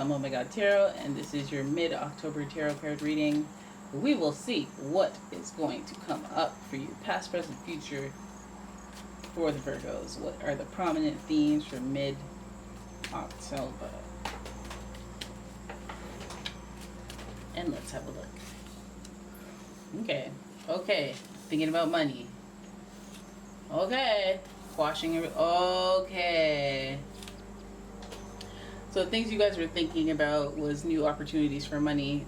umomgtarot, and this is your mid-October tarot card reading. We will see what is going to come up for you, past, present, future, for the Virgos. What are the prominent themes for mid-October? And let's have a look. Okay, thinking about money. Okay, quashing it. Okay. So things you guys were thinking about was new opportunities for money.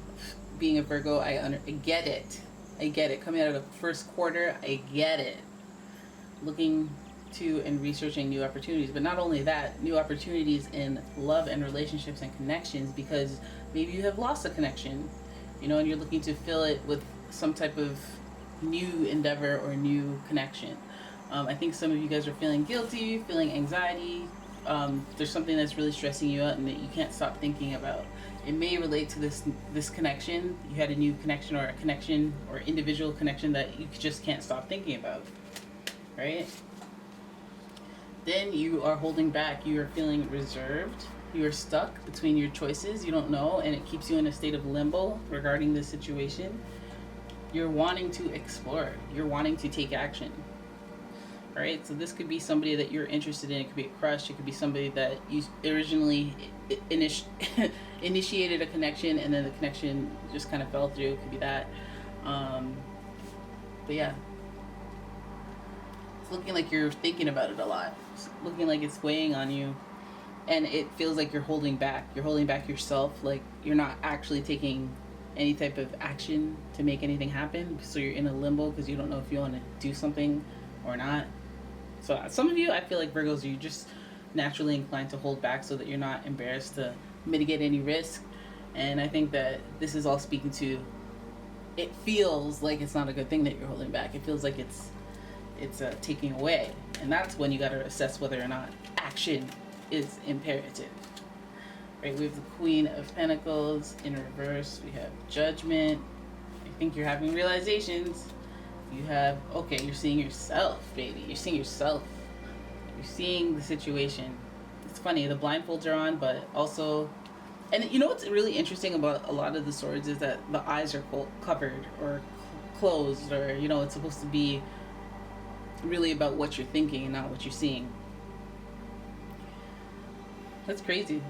Being a Virgo, I get it. I get it. Coming out of the first quarter, I get it. Looking to and researching new opportunities. But not only that, new opportunities in love and relationships and connections, because maybe you have lost a connection, you know, and you're looking to fill it with some type of new endeavor or new connection. I think some of you guys are feeling guilty, feeling anxiety. There's something that's really stressing you out and that you can't stop thinking about. It may relate to this connection. You had a new connection or a connection or individual connection that you just can't stop thinking about, right? Then you are holding back. You are feeling reserved. You are stuck between your choices. You don't know, and it keeps you in a state of limbo regarding this situation. You're wanting to explore. You're wanting to take action. Right, so this could be somebody that you're interested in. It could be a crush. It could be somebody that you originally initiated a connection, and then the connection just kind of fell through. It could be that. But yeah, it's looking like you're thinking about it a lot. It's looking like it's weighing on you, and it feels like you're holding back. You're holding back yourself. Like you're not actually taking any type of action to make anything happen. So you're in a limbo because you don't know if you want to do something or not. So some of you, I feel like Virgos, you're just naturally inclined to hold back so that you're not embarrassed to mitigate any risk. And I think that this is all speaking to, it feels like it's not a good thing that you're holding back. It feels like it's taking away. And that's when you got to assess whether or not action is imperative. Right, we have the Queen of Pentacles in reverse. We have Judgment. I think you're having realizations. You have, okay, you're seeing yourself, baby. You're seeing yourself. You're seeing the situation. It's funny, the blindfolds are on, but also, and you know what's really interesting about a lot of the swords is that the eyes are covered or closed, or, you know, it's supposed to be really about what you're thinking and not what you're seeing. That's crazy.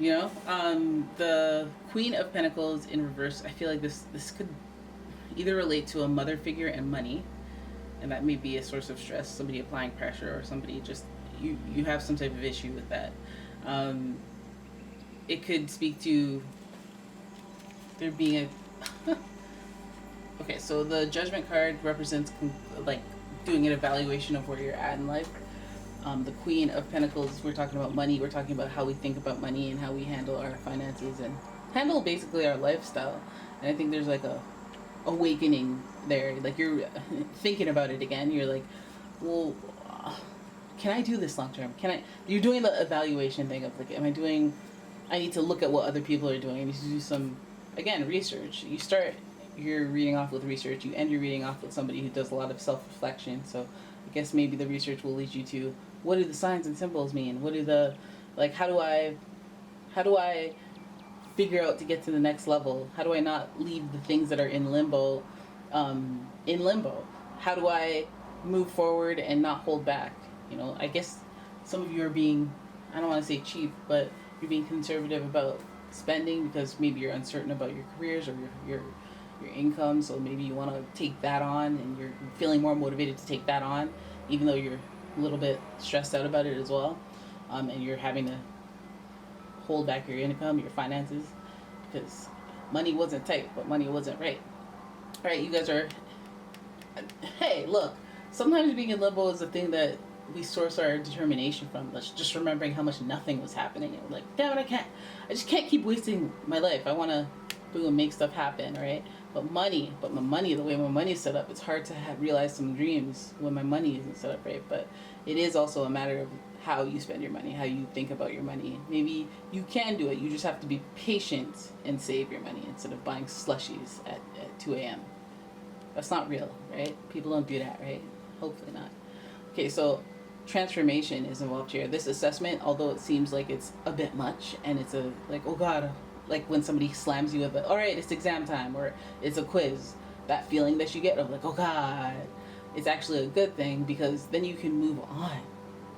You know, the Queen of Pentacles in reverse, I feel like this could either relate to a mother figure and money, and that may be a source of stress, somebody applying pressure, or somebody just, you have some type of issue with that. It could speak to there being a okay, so the Judgment card represents like doing an evaluation of where you're at in life. The Queen of Pentacles, we're talking about money. We're talking about how we think about money and how we handle our finances and handle basically our lifestyle. And I think there's like a awakening there, like you're thinking about it again. You're like, well, can I do this long term? You're doing the evaluation thing of like, I need to look at what other people are doing. I need to do some, again, research. You start your reading off with research, you end your reading off with somebody who does a lot of self-reflection. So I guess maybe the research will lead you to, what do the signs and symbols mean? What do the, like, how do I figure out to get to the next level? How do I not leave the things that are in limbo in limbo? How do I move forward and not hold back? You know, I guess some of you are being, I don't want to say cheap, but you're being conservative about spending because maybe you're uncertain about your careers or your income. So maybe you want to take that on, and you're feeling more motivated to take that on, even though you're a little bit stressed out about it as well, and you're having to hold back your income, your finances, because money wasn't tight, but money wasn't right. All right, you guys are, hey, look, sometimes being in limbo is a thing that we source our determination from. Let's just remembering how much nothing was happening. And we're like, damn it, I just can't keep wasting my life. I want to boom, make stuff happen, right? But my money, the way my money is set up, it's hard to realize some dreams when my money isn't set up right. But it is also a matter of how you spend your money, how you think about your money. Maybe you can do it. You just have to be patient and save your money instead of buying slushies at 2 a.m. That's not real, right? People don't do that, right? Hopefully not. Okay, so transformation is involved here. This assessment, although it seems like it's a bit much and it's a like, oh god, like when somebody slams you with it, all right, it's exam time or it's a quiz, that feeling that you get of like, oh god, it's actually a good thing, because then you can move on.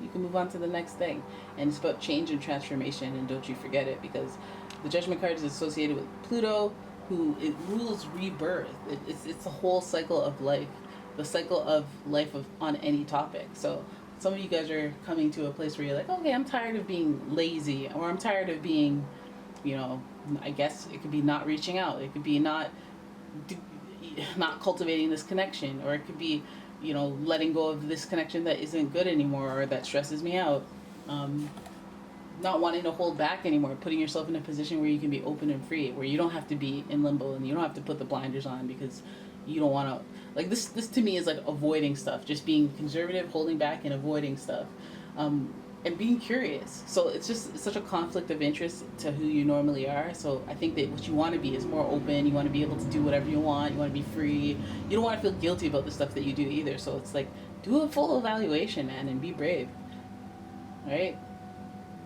You can move on to the next thing. And it's about change and transformation, and don't you forget it, because the Judgment card is associated with Pluto, who it rules rebirth. It's a whole cycle of life, the cycle of life of on any topic. So some of you guys are coming to a place where you're like, okay, I'm tired of being lazy, or I'm tired of being, you know, I guess it could be not reaching out. It could be not cultivating this connection, or it could be, you know, letting go of this connection that isn't good anymore or that stresses me out. Not wanting to hold back anymore, putting yourself in a position where you can be open and free, where you don't have to be in limbo and you don't have to put the blinders on because you don't want to, like, this to me is like avoiding stuff, just being conservative, holding back and avoiding stuff, and being curious. So it's such a conflict of interest to who you normally are. So I think that what you want to be is more open. You want to be able to do whatever you want. You want to be free. You don't want to feel guilty about the stuff that you do either. So it's like, do a full evaluation, man, and be brave. Right?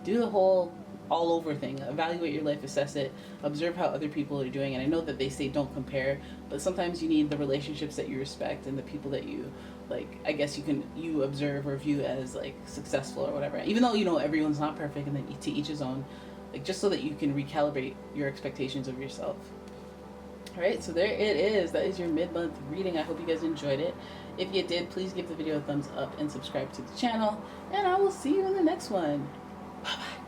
Do the whole all over thing. Evaluate your life, assess it, observe how other people are doing. And I know that they say don't compare, but sometimes you need the relationships that you respect and the people that you, like, I guess you observe or view as like successful or whatever. Even though, you know, everyone's not perfect, and then to each his own, like, just so that you can recalibrate your expectations of yourself. All right, so there it is. That is your mid-month reading. I hope you guys enjoyed it. If you did, please give the video a thumbs up and subscribe to the channel, and I will see you in the next one. Bye-bye.